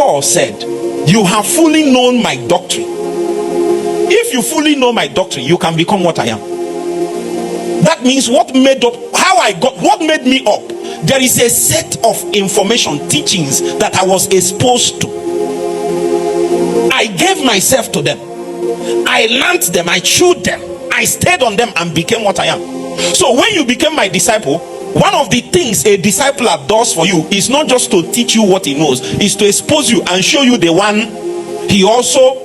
Paul said, you have fully known my doctrine. If you fully know my doctrine, you can become what I am. That means what made me up. There is a set of information, teachings that I was exposed to. I gave myself to them. I learned them, I chewed them, I stayed on them and became what I am. So when you became my disciple, one of the things a discipler does for you is not just to teach you what he knows, is to expose you and show you the one he also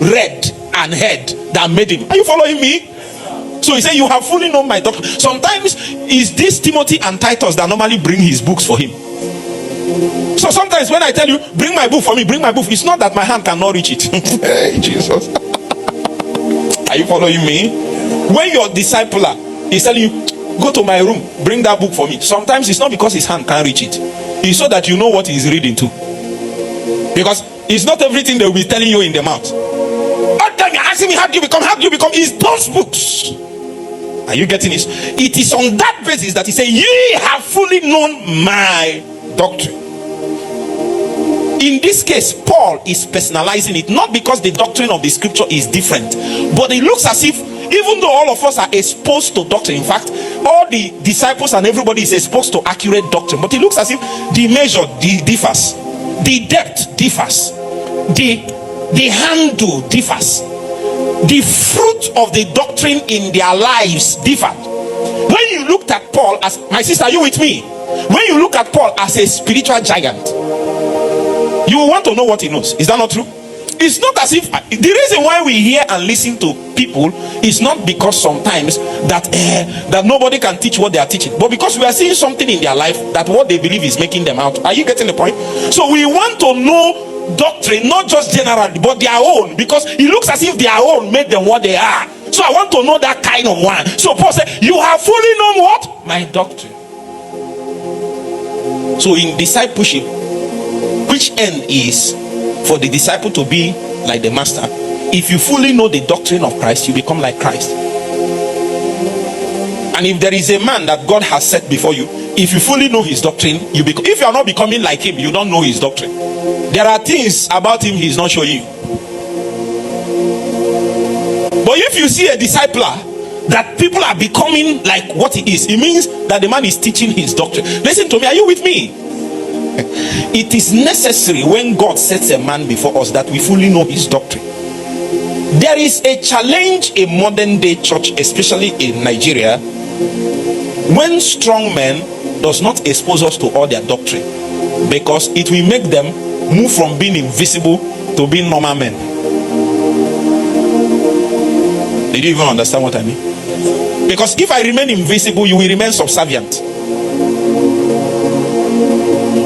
read and heard that made him. Are you following me? So he said, you have fully known my doctrine. Sometimes it's this Timothy and Titus that normally bring his books for him. So sometimes when I tell you, bring my book for me, bring my book, it's not that my hand cannot reach it. Hey, Jesus. Are you following me? When your discipler is telling you, go to my room, bring that book for me, sometimes it's not because his hand can't reach it. It's so that you know what he's reading too. Because it's not everything they will be telling you in the mouth. All time you're asking me, how do you become? It's those books. Are you getting this? It is on that basis that he said, ye have fully known my doctrine. In this case, Paul is personalizing it, not because the doctrine of the scripture is different, but it looks as if, even though all of us are exposed to doctrine, in fact, all the disciples and everybody is exposed to accurate doctrine, but it looks as if the measure differs, the depth differs, the handle differs, the fruit of the doctrine in their lives differed. When you looked at Paul as, my sister, are you with me? When you look at Paul as a spiritual giant, you will want to know what he knows. Is that not true? It's not as if the reason why we hear and listen to people is not because sometimes that nobody can teach what they are teaching, but because we are seeing something in their life that what they believe is making them out. Are you getting the point? So we want to know doctrine, not just generally, but their own, because it looks as if their own made them what they are. So I want to know that kind of one. So Paul said, you have fully known what? My doctrine. So in discipleship, which end is for the disciple to be like the master? If you fully know the doctrine of Christ, you become like Christ. And if there is a man that God has set before you, if you fully know his doctrine, you become. If you are not becoming like him, you don't know his doctrine. There are things about him he's not showing you. But if you see a discipler that people are becoming like what he is, it means that the man is teaching his doctrine. Listen to me, are you with me? It is necessary when God sets a man before us that we fully know his doctrine. There is a challenge in modern day church, especially in Nigeria, when strong men does not expose us to all their doctrine, because it will make them move from being invisible to being normal men. Did you even understand what I mean? Because if I remain invisible, you will remain subservient.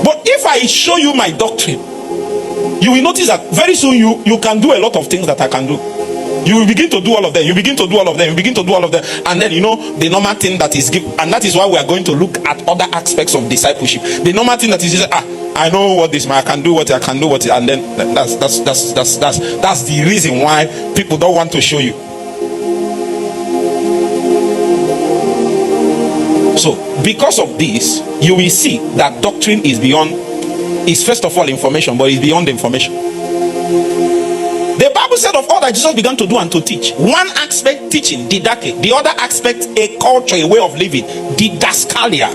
But if I show you my doctrine, you will notice that very soon you can do a lot of things that I can do. You will begin to do all of them. You begin to do all of them. You begin to do all of them. And then, the normal thing that is given. And that is why we are going to look at other aspects of discipleship. The normal thing that is, I know what this man, I can do what I can do what, and then that's the reason why people don't want to show you. So because of this, you will see that doctrine is first of all information, but it's beyond information. The Bible said of all that Jesus began to do and to teach, one aspect teaching, didache, the other aspect a culture, a way of living, didaskalia.